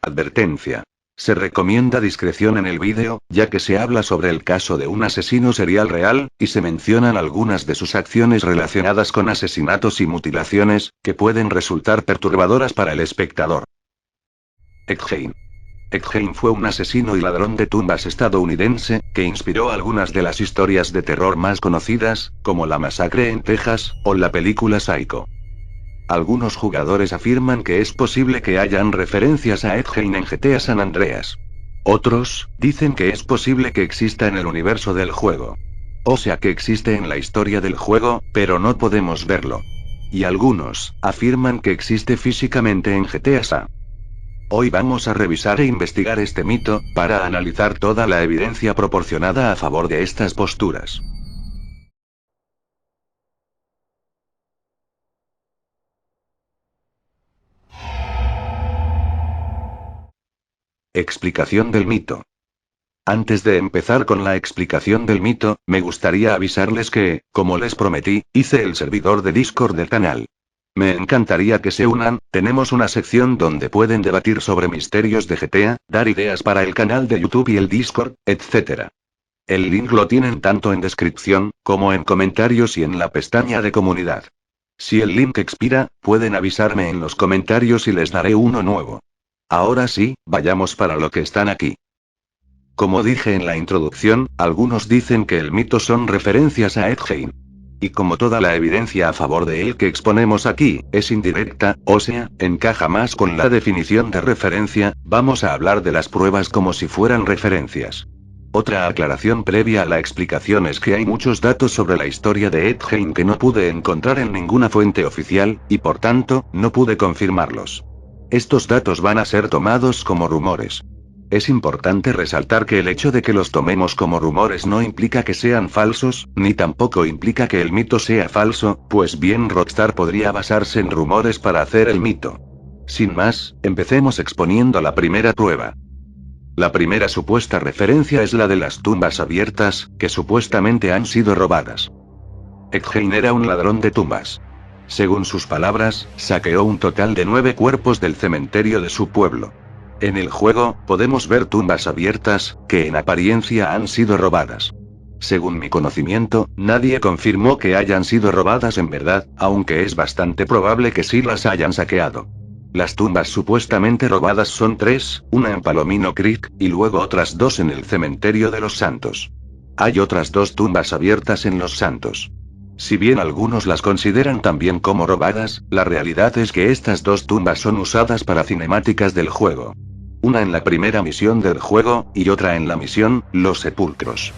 Advertencia. Se recomienda discreción en el vídeo, ya que se habla sobre el caso de un asesino serial real, y se mencionan algunas de sus acciones relacionadas con asesinatos y mutilaciones, que pueden resultar perturbadoras para el espectador. Ed Gein. Ed Gein fue un asesino y ladrón de tumbas estadounidense, que inspiró algunas de las historias de terror más conocidas, como La Masacre en Texas, o la película Psycho. Algunos jugadores afirman que es posible que hayan referencias a Ed Gein en GTA San Andreas. Otros dicen que es posible que exista en el universo del juego. O sea que existe en la historia del juego, pero no podemos verlo. Y algunos afirman que existe físicamente en GTA San. Hoy vamos a revisar e investigar este mito, para analizar toda la evidencia proporcionada a favor de estas posturas. Explicación del mito. Antes de empezar con la explicación del mito, me gustaría avisarles que, como les prometí, hice el servidor de Discord del canal. Me encantaría que se unan, tenemos una sección donde pueden debatir sobre misterios de GTA, dar ideas para el canal de YouTube y el Discord, etc. El link lo tienen tanto en descripción, como en comentarios y en la pestaña de comunidad. Si el link expira, pueden avisarme en los comentarios y les daré uno nuevo. Ahora sí, vayamos para lo que están aquí. Como dije en la introducción, algunos dicen que el mito son referencias a Ed Gein. Y como toda la evidencia a favor de él que exponemos aquí, es indirecta, o sea, encaja más con la definición de referencia, vamos a hablar de las pruebas como si fueran referencias. Otra aclaración previa a la explicación es que hay muchos datos sobre la historia de Ed Gein que no pude encontrar en ninguna fuente oficial, y por tanto, no pude confirmarlos. Estos datos van a ser tomados como rumores. Es importante resaltar que el hecho de que los tomemos como rumores no implica que sean falsos, ni tampoco implica que el mito sea falso, pues bien Rockstar podría basarse en rumores para hacer el mito. Sin más, empecemos exponiendo la primera prueba. La primera supuesta referencia es la de las tumbas abiertas, que supuestamente han sido robadas. Ed Gein era un ladrón de tumbas. Según sus palabras, saqueó un total de 9 cuerpos del cementerio de su pueblo. En el juego, podemos ver tumbas abiertas, que en apariencia han sido robadas. Según mi conocimiento, nadie confirmó que hayan sido robadas en verdad, aunque es bastante probable que sí las hayan saqueado. Las tumbas supuestamente robadas son 3, una en Palomino Creek, y luego otras 2 en el cementerio de los Santos. Hay otras 2 tumbas abiertas en Los Santos. Si bien algunos las consideran también como robadas, la realidad es que estas 2 tumbas son usadas para cinemáticas del juego. Una en la primera misión del juego, y otra en la misión, Los Sepulcros.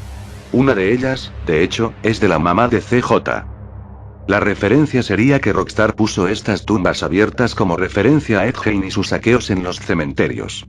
Una de ellas, de hecho, es de la mamá de CJ. La referencia sería que Rockstar puso estas tumbas abiertas como referencia a Ed Gein y sus saqueos en los cementerios.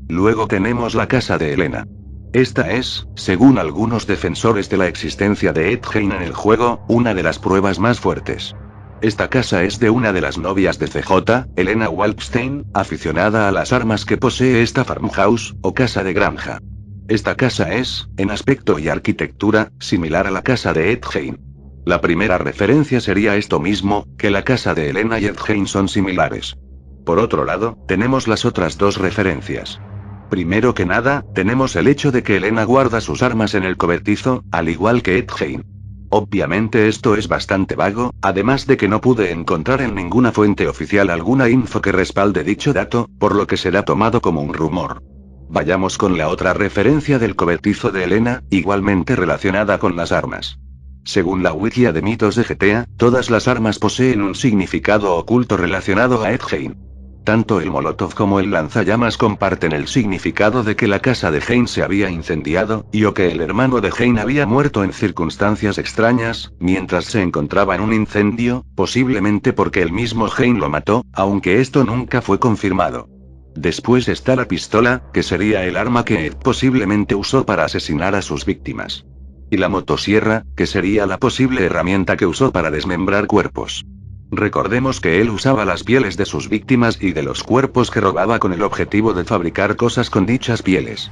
Luego tenemos la casa de Elena. Esta es, según algunos defensores de la existencia de Ed Gein en el juego, una de las pruebas más fuertes. Esta casa es de una de las novias de CJ, Elena Waldstein, aficionada a las armas que posee esta farmhouse, o casa de granja. Esta casa es, en aspecto y arquitectura, similar a la casa de Ed Gein. La primera referencia sería esto mismo, que la casa de Elena y Ed Gein son similares. Por otro lado, tenemos las otras 2 referencias. Primero que nada, tenemos el hecho de que Elena guarda sus armas en el cobertizo, al igual que Ed Gein. Obviamente esto es bastante vago, además de que no pude encontrar en ninguna fuente oficial alguna info que respalde dicho dato, por lo que será tomado como un rumor. Vayamos con la otra referencia del cobertizo de Elena, igualmente relacionada con las armas. Según la wikia de mitos de GTA, todas las armas poseen un significado oculto relacionado a Ed Gein. Tanto el Molotov como el lanzallamas comparten el significado de que la casa de Gein se había incendiado, y o que el hermano de Gein había muerto en circunstancias extrañas, mientras se encontraba en un incendio, posiblemente porque el mismo Gein lo mató, aunque esto nunca fue confirmado. Después está la pistola, que sería el arma que Ed posiblemente usó para asesinar a sus víctimas. Y la motosierra, que sería la posible herramienta que usó para desmembrar cuerpos. Recordemos que él usaba las pieles de sus víctimas y de los cuerpos que robaba con el objetivo de fabricar cosas con dichas pieles.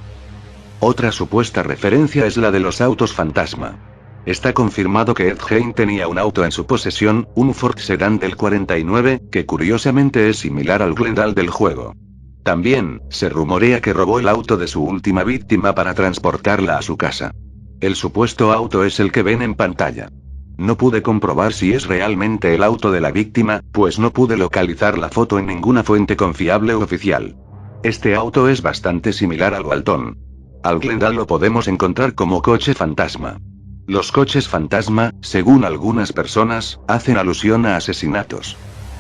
Otra supuesta referencia es la de los autos fantasma. Está confirmado que Ed Gein tenía un auto en su posesión, un Ford Sedan del 49, que curiosamente es similar al Glendale del juego. También, se rumorea que robó el auto de su última víctima para transportarla a su casa. El supuesto auto es el que ven en pantalla. No pude comprobar si es realmente el auto de la víctima, pues no pude localizar la foto en ninguna fuente confiable o oficial. Este auto es bastante similar al Walton. Al Glendale lo podemos encontrar como coche fantasma. Los coches fantasma, según algunas personas, hacen alusión a asesinatos.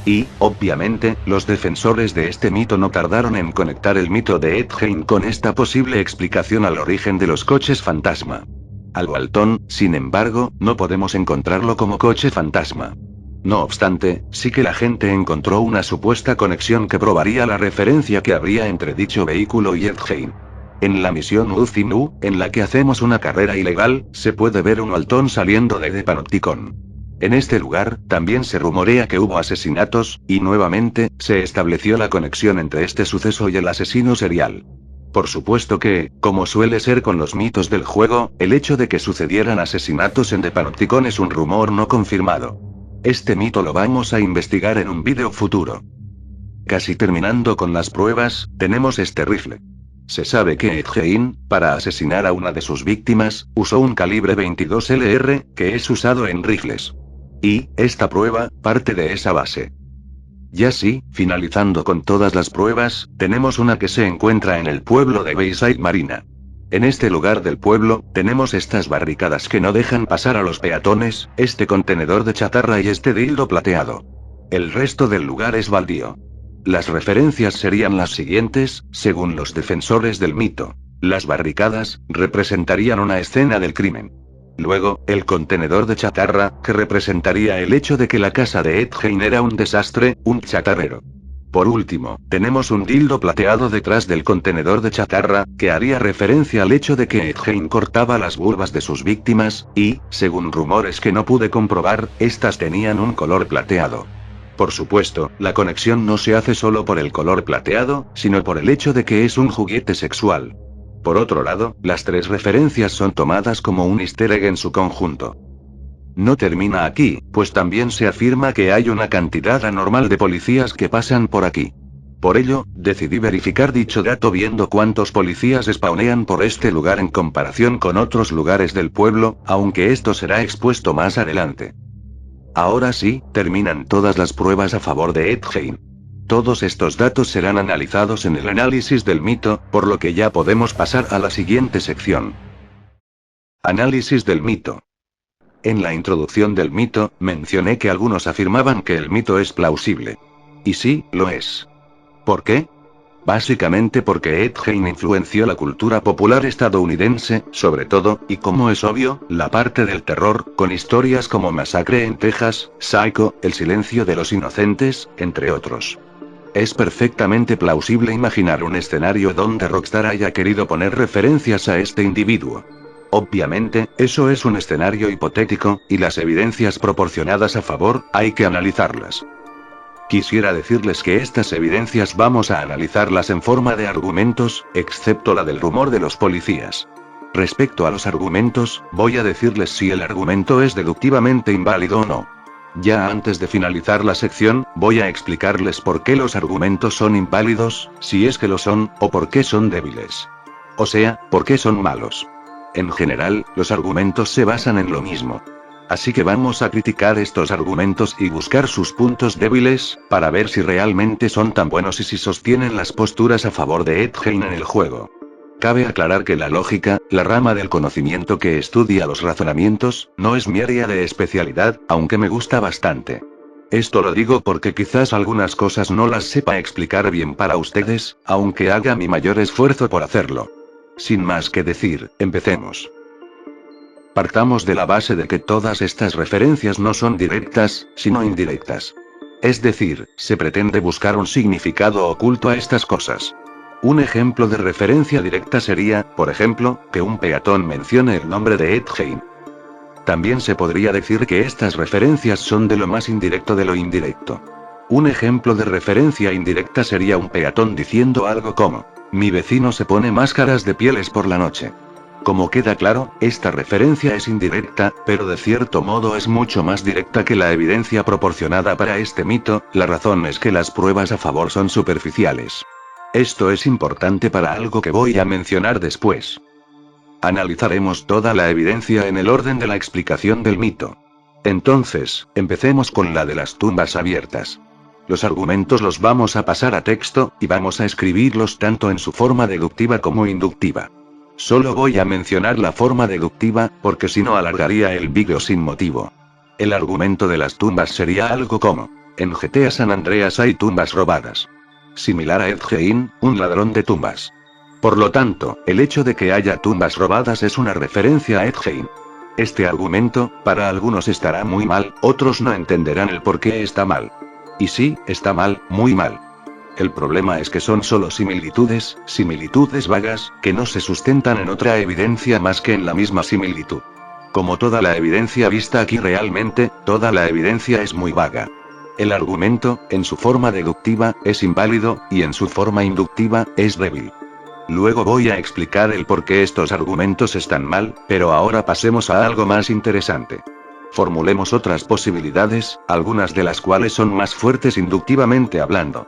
Y, obviamente, los defensores de este mito no tardaron en conectar el mito de Ed Gein con esta posible explicación al origen de los coches fantasma. Al Walton, sin embargo, no podemos encontrarlo como coche fantasma. No obstante, sí que la gente encontró una supuesta conexión que probaría la referencia que habría entre dicho vehículo y Ed Gein. En la misión Uzinu, en la que hacemos una carrera ilegal, se puede ver un Walton saliendo de Panopticon. En este lugar, también se rumorea que hubo asesinatos, y nuevamente, se estableció la conexión entre este suceso y el asesino serial. Por supuesto que, como suele ser con los mitos del juego, el hecho de que sucedieran asesinatos en The Panopticon es un rumor no confirmado. Este mito lo vamos a investigar en un vídeo futuro. Casi terminando con las pruebas, tenemos este rifle. Se sabe que Ed Gein, para asesinar a una de sus víctimas, usó un calibre 22 LR, que es usado en rifles. Y, esta prueba, parte de esa base. Ya sí, finalizando con todas las pruebas, tenemos una que se encuentra en el pueblo de Bayside Marina. En este lugar del pueblo, tenemos estas barricadas que no dejan pasar a los peatones, este contenedor de chatarra y este dildo plateado. El resto del lugar es baldío. Las referencias serían las siguientes, según los defensores del mito. Las barricadas representarían una escena del crimen. Luego, el contenedor de chatarra, que representaría el hecho de que la casa de Ed Gein era un desastre, un chatarrero. Por último, tenemos un dildo plateado detrás del contenedor de chatarra, que haría referencia al hecho de que Ed Gein cortaba las vulvas de sus víctimas, y, según rumores que no pude comprobar, estas tenían un color plateado. Por supuesto, la conexión no se hace solo por el color plateado, sino por el hecho de que es un juguete sexual. Por otro lado, las tres referencias son tomadas como un easter egg en su conjunto. No termina aquí, pues también se afirma que hay una cantidad anormal de policías que pasan por aquí. Por ello, decidí verificar dicho dato viendo cuántos policías spawnean por este lugar en comparación con otros lugares del pueblo, aunque esto será expuesto más adelante. Ahora sí, terminan todas las pruebas a favor de Ed Gein. Todos estos datos serán analizados en el análisis del mito, por lo que ya podemos pasar a la siguiente sección. Análisis del mito. En la introducción del mito, mencioné que algunos afirmaban que el mito es plausible. Y sí, lo es. ¿Por qué? Básicamente porque Ed Gein influenció la cultura popular estadounidense, sobre todo, y como es obvio, la parte del terror, con historias como Masacre en Texas, Psycho, El silencio de los inocentes, entre otros. Es perfectamente plausible imaginar un escenario donde Rockstar haya querido poner referencias a este individuo. Obviamente, eso es un escenario hipotético, y las evidencias proporcionadas a favor, hay que analizarlas. Quisiera decirles que estas evidencias vamos a analizarlas en forma de argumentos, excepto la del rumor de los policías. Respecto a los argumentos, voy a decirles si el argumento es deductivamente inválido o no. Ya antes de finalizar la sección, voy a explicarles por qué los argumentos son inválidos, si es que lo son, o por qué son débiles. O sea, por qué son malos. En general, los argumentos se basan en lo mismo. Así que vamos a criticar estos argumentos y buscar sus puntos débiles, para ver si realmente son tan buenos y si sostienen las posturas a favor de Ed Gein en el juego. Cabe aclarar que la lógica, la rama del conocimiento que estudia los razonamientos, no es mi área de especialidad, aunque me gusta bastante. Esto lo digo porque quizás algunas cosas no las sepa explicar bien para ustedes, aunque haga mi mayor esfuerzo por hacerlo. Sin más que decir, empecemos. Partamos de la base de que todas estas referencias no son directas, sino indirectas. Es decir, se pretende buscar un significado oculto a estas cosas. Un ejemplo de referencia directa sería, por ejemplo, que un peatón mencione el nombre de Ed Gein. También se podría decir que estas referencias son de lo más indirecto de lo indirecto. Un ejemplo de referencia indirecta sería un peatón diciendo algo como: mi vecino se pone máscaras de pieles por la noche. Como queda claro, esta referencia es indirecta, pero de cierto modo es mucho más directa que la evidencia proporcionada para este mito. La razón es que las pruebas a favor son superficiales. Esto es importante para algo que voy a mencionar después. Analizaremos toda la evidencia en el orden de la explicación del mito. Entonces, empecemos con la de las tumbas abiertas. Los argumentos los vamos a pasar a texto, y vamos a escribirlos tanto en su forma deductiva como inductiva. Solo voy a mencionar la forma deductiva, porque si no alargaría el vídeo sin motivo. El argumento de las tumbas sería algo como: en GTA San Andreas hay tumbas robadas. Similar a Ed Gein, un ladrón de tumbas. Por lo tanto, el hecho de que haya tumbas robadas es una referencia a Ed Gein. Este argumento, para algunos estará muy mal, otros no entenderán el por qué está mal. Y sí, está mal, muy mal. El problema es que son solo similitudes vagas, que no se sustentan en otra evidencia más que en la misma similitud. Como toda la evidencia vista aquí realmente, toda la evidencia es muy vaga. El argumento, en su forma deductiva, es inválido, y en su forma inductiva, es débil. Luego voy a explicar el por qué estos argumentos están mal, pero ahora pasemos a algo más interesante. Formulemos otras posibilidades, algunas de las cuales son más fuertes inductivamente hablando.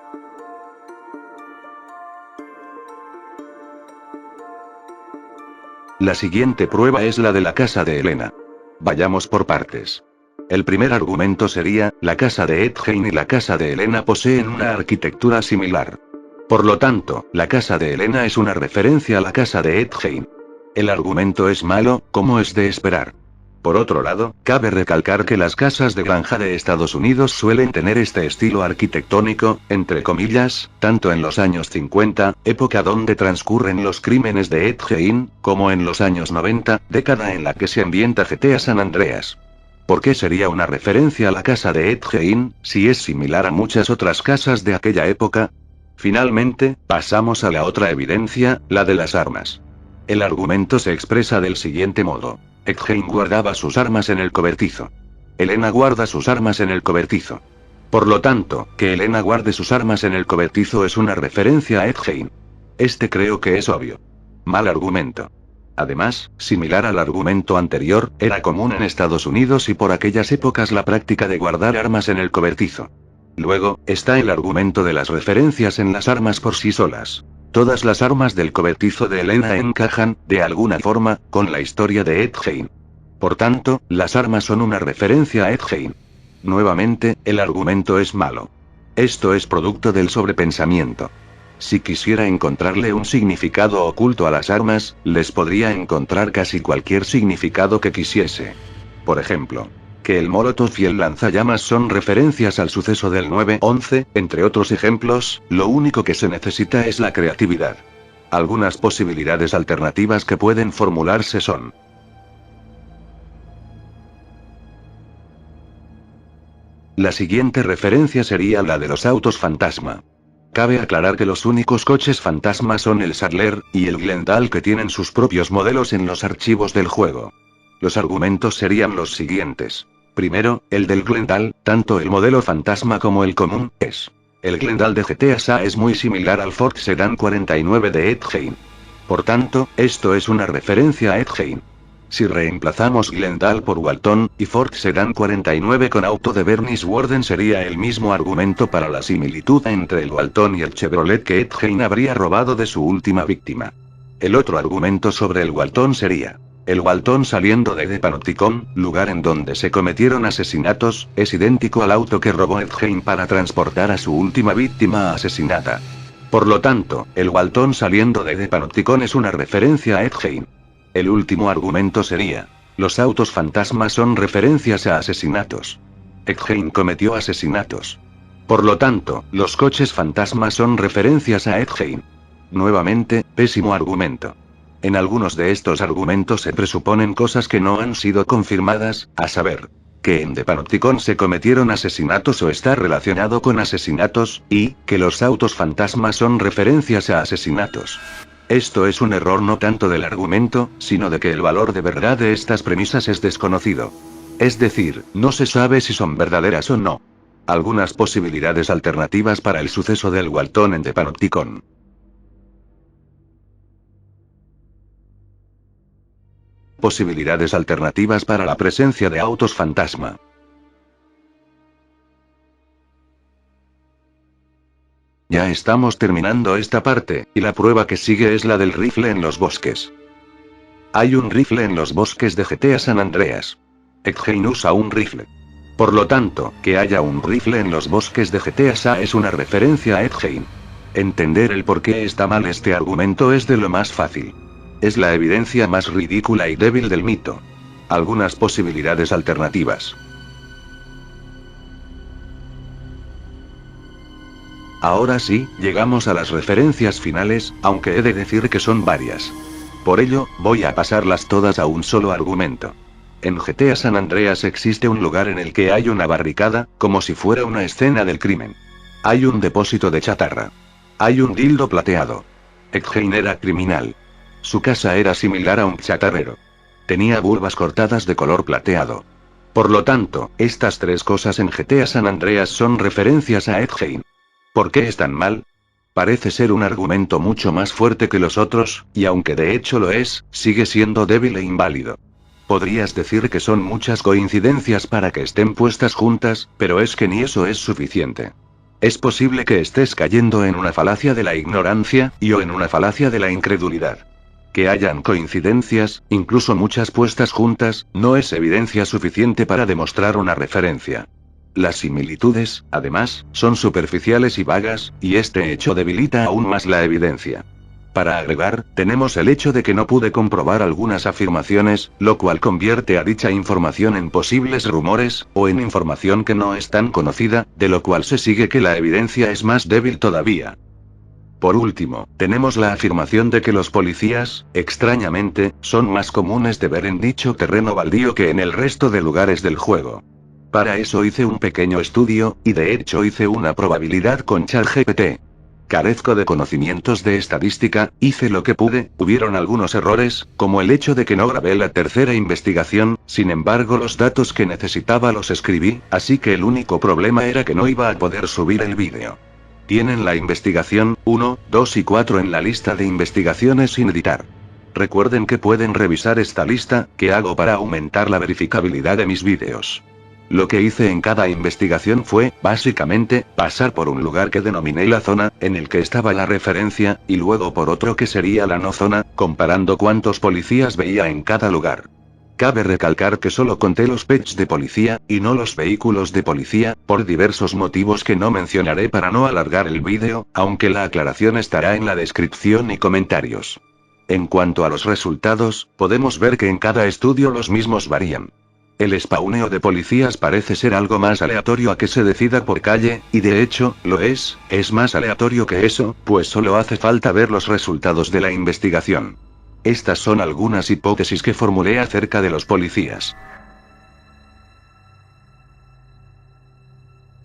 La siguiente prueba es la de la casa de Elena. Vayamos por partes. El primer argumento sería: la casa de Ed Gein y la casa de Elena poseen una arquitectura similar. Por lo tanto, la casa de Elena es una referencia a la casa de Ed Gein. El argumento es malo, como es de esperar. Por otro lado, cabe recalcar que las casas de granja de Estados Unidos suelen tener este estilo arquitectónico, entre comillas, tanto en los años 50, época donde transcurren los crímenes de Ed Gein, como en los años 90, década en la que se ambienta GTA San Andreas. ¿Por qué sería una referencia a la casa de Ed Gein, si es similar a muchas otras casas de aquella época? Finalmente, pasamos a la otra evidencia, la de las armas. El argumento se expresa del siguiente modo: Ed Gein guardaba sus armas en el cobertizo. Elena guarda sus armas en el cobertizo. Por lo tanto, que Elena guarde sus armas en el cobertizo es una referencia a Ed Gein. Este creo que es obvio. Mal argumento. Además, similar al argumento anterior, era común en Estados Unidos y por aquellas épocas la práctica de guardar armas en el cobertizo. Luego, está el argumento de las referencias en las armas por sí solas. Todas las armas del cobertizo de Elena encajan, de alguna forma, con la historia de Ed Gein. Por tanto, las armas son una referencia a Ed Gein. Nuevamente, el argumento es malo. Esto es producto del sobrepensamiento. Si quisiera encontrarle un significado oculto a las armas, les podría encontrar casi cualquier significado que quisiese. Por ejemplo, que el Molotov y el lanzallamas son referencias al suceso del 9/11, entre otros ejemplos, lo único que se necesita es la creatividad. Algunas posibilidades alternativas que pueden formularse son: la siguiente referencia sería la de los autos fantasma. Cabe aclarar que los únicos coches fantasma son el Sadler y el Glendale, que tienen sus propios modelos en los archivos del juego. Los argumentos serían los siguientes. Primero, el del Glendale, tanto el modelo fantasma como el común, es. El Glendale de GTA SA es muy similar al Ford Sedan 49 de Ed Gein. Por tanto, esto es una referencia a Ed Gein. Si reemplazamos Glendale por Walton, y Ford Sedan 49 con auto de Bernice Worden, sería el mismo argumento para la similitud entre el Walton y el Chevrolet que Ed Gein habría robado de su última víctima. El otro argumento sobre el Walton sería: el Walton saliendo de The Panopticon, lugar en donde se cometieron asesinatos, es idéntico al auto que robó Ed Gein para transportar a su última víctima asesinada. Por lo tanto, el Walton saliendo de The Panopticon es una referencia a Ed Gein. El último argumento sería: los autos fantasmas son referencias a asesinatos. Ed Gein cometió asesinatos. Por lo tanto, los coches fantasmas son referencias a Ed Gein. Nuevamente, pésimo argumento. En algunos de estos argumentos se presuponen cosas que no han sido confirmadas, a saber, que en The Panopticon se cometieron asesinatos o está relacionado con asesinatos, y que los autos fantasmas son referencias a asesinatos. Esto es un error no tanto del argumento, sino de que el valor de verdad de estas premisas es desconocido. Es decir, no se sabe si son verdaderas o no. Algunas posibilidades alternativas para el suceso del Walton en The Panopticon. Posibilidades alternativas para la presencia de autos fantasma. Ya estamos terminando esta parte, y la prueba que sigue es la del rifle en los bosques. Hay un rifle en los bosques de GTA San Andreas. Edgein usa un rifle. Por lo tanto, que haya un rifle en los bosques de GTA Sa es una referencia a Edgein. Entender el por qué está mal este argumento es de lo más fácil. Es la evidencia más ridícula y débil del mito. Algunas posibilidades alternativas. Ahora sí, llegamos a las referencias finales, aunque he de decir que son varias. Por ello, voy a pasarlas todas a un solo argumento. En GTA San Andreas existe un lugar en el que hay una barricada, como si fuera una escena del crimen. Hay un depósito de chatarra. Hay un dildo plateado. Edgein era criminal. Su casa era similar a un chatarrero. Tenía vulvas cortadas de color plateado. Por lo tanto, estas tres cosas en GTA San Andreas son referencias a Edgein. ¿Por qué es tan mal? Parece ser un argumento mucho más fuerte que los otros, y aunque de hecho lo es, sigue siendo débil e inválido. Podrías decir que son muchas coincidencias para que estén puestas juntas, pero es que ni eso es suficiente. Es posible que estés cayendo en una falacia de la ignorancia, y o en una falacia de la incredulidad. Que hayan coincidencias, incluso muchas puestas juntas, no es evidencia suficiente para demostrar una referencia. Las similitudes, además, son superficiales y vagas, y este hecho debilita aún más la evidencia. Para agregar, tenemos el hecho de que no pude comprobar algunas afirmaciones, lo cual convierte a dicha información en posibles rumores, o en información que no es tan conocida, de lo cual se sigue que la evidencia es más débil todavía. Por último, tenemos la afirmación de que los policías, extrañamente, son más comunes de ver en dicho terreno baldío que en el resto de lugares del juego. Para eso hice un pequeño estudio, y de hecho hice una probabilidad con ChatGPT. Carezco de conocimientos de estadística, hice lo que pude, hubieron algunos errores, como el hecho de que no grabé la tercera investigación, sin embargo los datos que necesitaba los escribí, así que el único problema era que no iba a poder subir el vídeo. Tienen la investigación 1, 2 y 4 en la lista de investigaciones sin editar. Recuerden que pueden revisar esta lista, que hago para aumentar la verificabilidad de mis vídeos. Lo que hice en cada investigación fue, básicamente, pasar por un lugar que denominé la zona, en el que estaba la referencia, y luego por otro que sería la no zona, comparando cuántos policías veía en cada lugar. Cabe recalcar que solo conté los pets de policía, y no los vehículos de policía, por diversos motivos que no mencionaré para no alargar el vídeo, aunque la aclaración estará en la descripción y comentarios. En cuanto a los resultados, podemos ver que en cada estudio los mismos varían. El spawneo de policías parece ser algo más aleatorio a que se decida por calle, y de hecho, lo es más aleatorio que eso, pues solo hace falta ver los resultados de la investigación. Estas son algunas hipótesis que formulé acerca de los policías.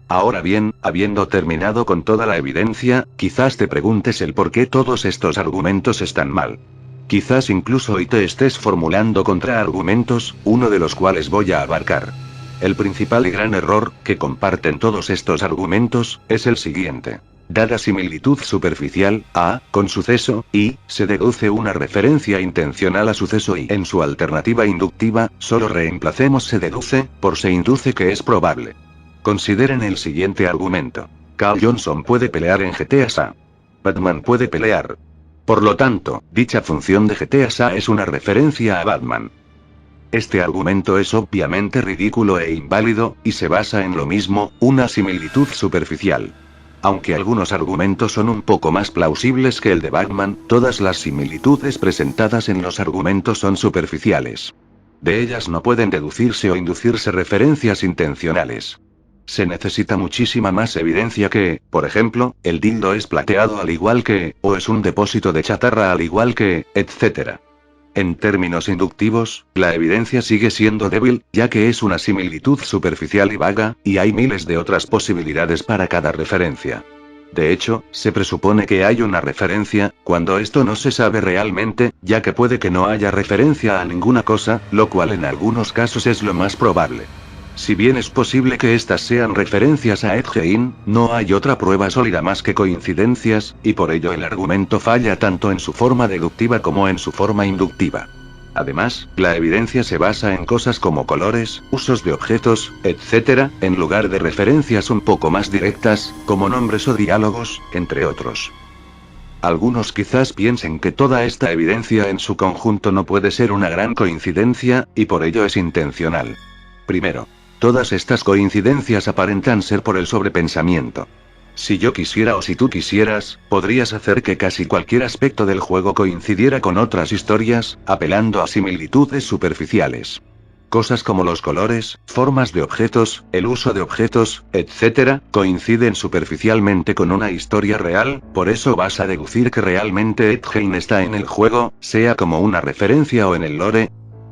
Ahora bien, habiendo terminado con toda la evidencia, quizás te preguntes el por qué todos estos argumentos están mal. Quizás incluso hoy te estés formulando contraargumentos, uno de los cuales voy a abarcar. El principal y gran error, que comparten todos estos argumentos, es el siguiente. Dada similitud superficial, A, con suceso, y, se deduce una referencia intencional a suceso y, en su alternativa inductiva, solo reemplacemos se deduce, por se induce que es probable. Consideren el siguiente argumento. Carl Johnson puede pelear en GTA SA. Batman puede pelear. Por lo tanto, dicha función de GTA SA es una referencia a Batman. Este argumento es obviamente ridículo e inválido, y se basa en lo mismo, una similitud superficial. Aunque algunos argumentos son un poco más plausibles que el de Batman, todas las similitudes presentadas en los argumentos son superficiales. De ellas no pueden deducirse o inducirse referencias intencionales. Se necesita muchísima más evidencia que, por ejemplo, el dildo es plateado al igual que, o es un depósito de chatarra al igual que, etc. En términos inductivos, la evidencia sigue siendo débil, ya que es una similitud superficial y vaga, y hay miles de otras posibilidades para cada referencia. De hecho, se presupone que hay una referencia, cuando esto no se sabe realmente, ya que puede que no haya referencia a ninguna cosa, lo cual en algunos casos es lo más probable. Si bien es posible que estas sean referencias a Edgein, no hay otra prueba sólida más que coincidencias, y por ello el argumento falla tanto en su forma deductiva como en su forma inductiva. Además, la evidencia se basa en cosas como colores, usos de objetos, etc., en lugar de referencias un poco más directas, como nombres o diálogos, entre otros. Algunos quizás piensen que toda esta evidencia en su conjunto no puede ser una gran coincidencia, y por ello es intencional. Primero, todas estas coincidencias aparentan ser por el sobrepensamiento. Si yo quisiera o si tú quisieras, podrías hacer que casi cualquier aspecto del juego coincidiera con otras historias, apelando a similitudes superficiales. Cosas como los colores, formas de objetos, el uso de objetos, etc., coinciden superficialmente con una historia real, por eso vas a deducir que realmente Edgein está en el juego, sea como una referencia o en el lore.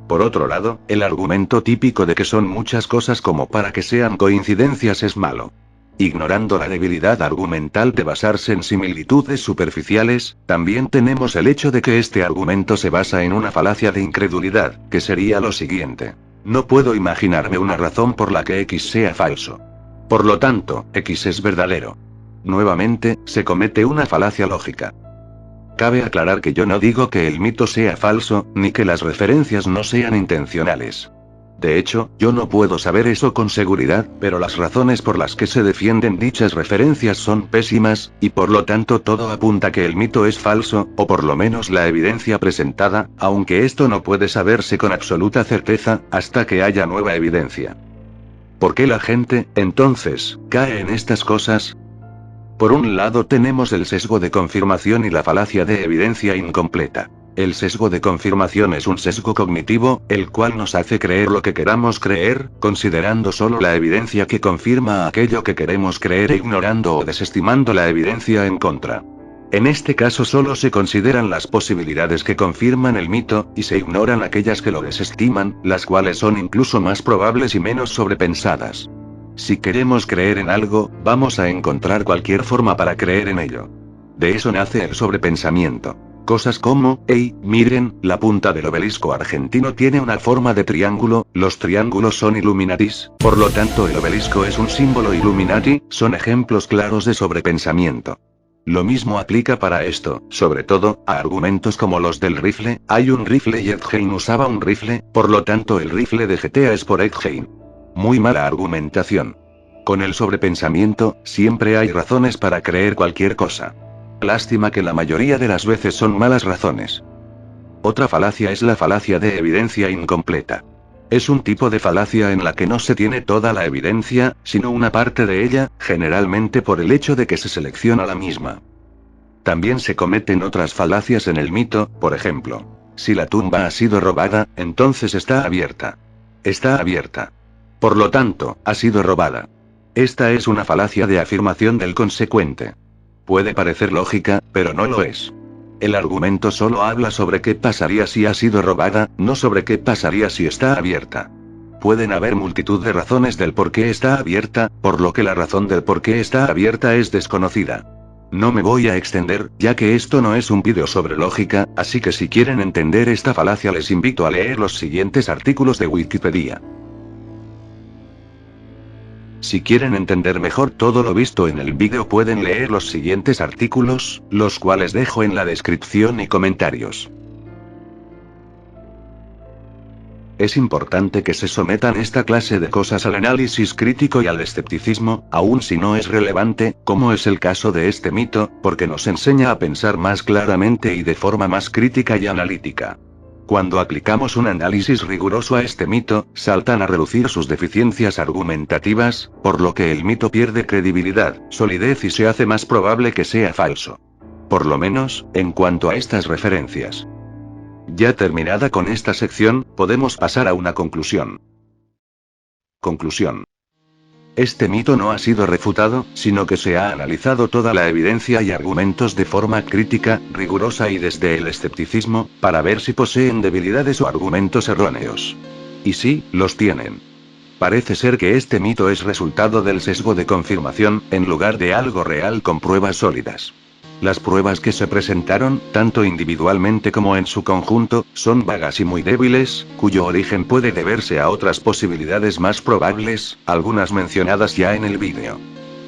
Por otro lado, el argumento típico de que son muchas cosas como para que sean coincidencias es malo. Ignorando la debilidad argumental de basarse en similitudes superficiales, también tenemos el hecho de que este argumento se basa en una falacia de incredulidad, que sería lo siguiente. No puedo imaginarme una razón por la que X sea falso. Por lo tanto, X es verdadero. Nuevamente, se comete una falacia lógica. Cabe aclarar que yo no digo que el mito sea falso, ni que las referencias no sean intencionales. De hecho, yo no puedo saber eso con seguridad, pero las razones por las que se defienden dichas referencias son pésimas, y por lo tanto todo apunta que el mito es falso, o por lo menos la evidencia presentada, aunque esto no puede saberse con absoluta certeza, hasta que haya nueva evidencia. ¿Por qué la gente, entonces, cae en estas cosas? Por un lado tenemos el sesgo de confirmación y la falacia de evidencia incompleta. El sesgo de confirmación es un sesgo cognitivo, el cual nos hace creer lo que queramos creer, considerando solo la evidencia que confirma aquello que queremos creer e ignorando o desestimando la evidencia en contra. En este caso solo se consideran las posibilidades que confirman el mito, y se ignoran aquellas que lo desestiman, las cuales son incluso más probables y menos sobrepensadas. Si queremos creer en algo, vamos a encontrar cualquier forma para creer en ello. De eso nace el sobrepensamiento. Cosas como, hey, miren, la punta del obelisco argentino tiene una forma de triángulo, los triángulos son Illuminatis, por lo tanto el obelisco es un símbolo Illuminati, son ejemplos claros de sobrepensamiento. Lo mismo aplica para esto, sobre todo, a argumentos como los del rifle, hay un rifle y Edgein usaba un rifle, por lo tanto el rifle de GTA es por Edgein. Muy mala argumentación. Con el sobrepensamiento, siempre hay razones para creer cualquier cosa. Lástima que la mayoría de las veces son malas razones. Otra falacia es la falacia de evidencia incompleta. Es un tipo de falacia en la que no se tiene toda la evidencia, sino una parte de ella, generalmente por el hecho de que se selecciona la misma. También se cometen otras falacias en el mito, por ejemplo. Si la tumba ha sido robada, entonces está abierta. Está abierta. Por lo tanto, ha sido robada. Esta es una falacia de afirmación del consecuente. Puede parecer lógica, pero no lo es. El argumento solo habla sobre qué pasaría si ha sido robada, no sobre qué pasaría si está abierta. Pueden haber multitud de razones del por qué está abierta, por lo que la razón del por qué está abierta es desconocida. No me voy a extender, ya que esto no es un vídeo sobre lógica, así que si quieren entender esta falacia les invito a leer los siguientes artículos de Wikipedia. Si quieren entender mejor todo lo visto en el vídeo pueden leer los siguientes artículos, los cuales dejo en la descripción y comentarios. Es importante que se sometan esta clase de cosas al análisis crítico y al escepticismo, aun si no es relevante, como es el caso de este mito, porque nos enseña a pensar más claramente y de forma más crítica y analítica. Cuando aplicamos un análisis riguroso a este mito, saltan a relucir sus deficiencias argumentativas, por lo que el mito pierde credibilidad, solidez y se hace más probable que sea falso. Por lo menos, en cuanto a estas referencias. Ya terminada con esta sección, podemos pasar a una conclusión. Conclusión. Este mito no ha sido refutado, sino que se ha analizado toda la evidencia y argumentos de forma crítica, rigurosa y desde el escepticismo, para ver si poseen debilidades o argumentos erróneos. Y sí, los tienen. Parece ser que este mito es resultado del sesgo de confirmación, en lugar de algo real con pruebas sólidas. Las pruebas que se presentaron, tanto individualmente como en su conjunto, son vagas y muy débiles, cuyo origen puede deberse a otras posibilidades más probables, algunas mencionadas ya en el vídeo.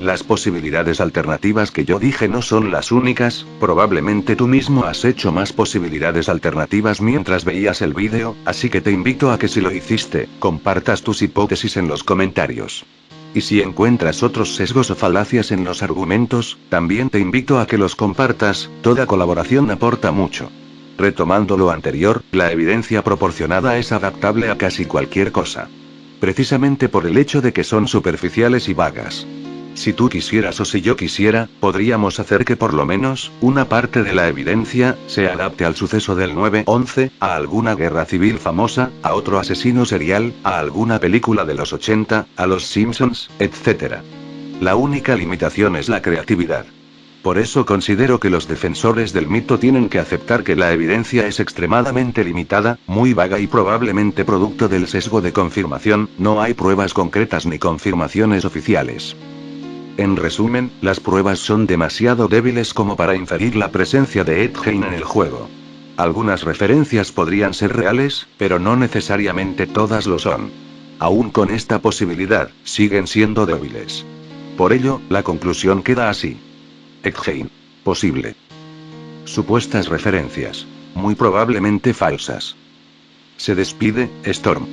Las posibilidades alternativas que yo dije no son las únicas, probablemente tú mismo has hecho más posibilidades alternativas mientras veías el vídeo, así que te invito a que si lo hiciste, compartas tus hipótesis en los comentarios. Y si encuentras otros sesgos o falacias en los argumentos, también te invito a que los compartas, toda colaboración aporta mucho. Retomando lo anterior, la evidencia proporcionada es adaptable a casi cualquier cosa. Precisamente por el hecho de que son superficiales y vagas. Si tú quisieras o si yo quisiera, podríamos hacer que por lo menos, una parte de la evidencia, se adapte al suceso del 9/11, a alguna guerra civil famosa, a otro asesino serial, a alguna película de los 80, a los Simpsons, etc. La única limitación es la creatividad. Por eso considero que los defensores del mito tienen que aceptar que la evidencia es extremadamente limitada, muy vaga y probablemente producto del sesgo de confirmación, no hay pruebas concretas ni confirmaciones oficiales. En resumen, las pruebas son demasiado débiles como para inferir la presencia de Ed Gein en el juego. Algunas referencias podrían ser reales, pero no necesariamente todas lo son. Aún con esta posibilidad, siguen siendo débiles. Por ello, la conclusión queda así. Ed Gein. Posible. Supuestas referencias. Muy probablemente falsas. Se despide, Storm.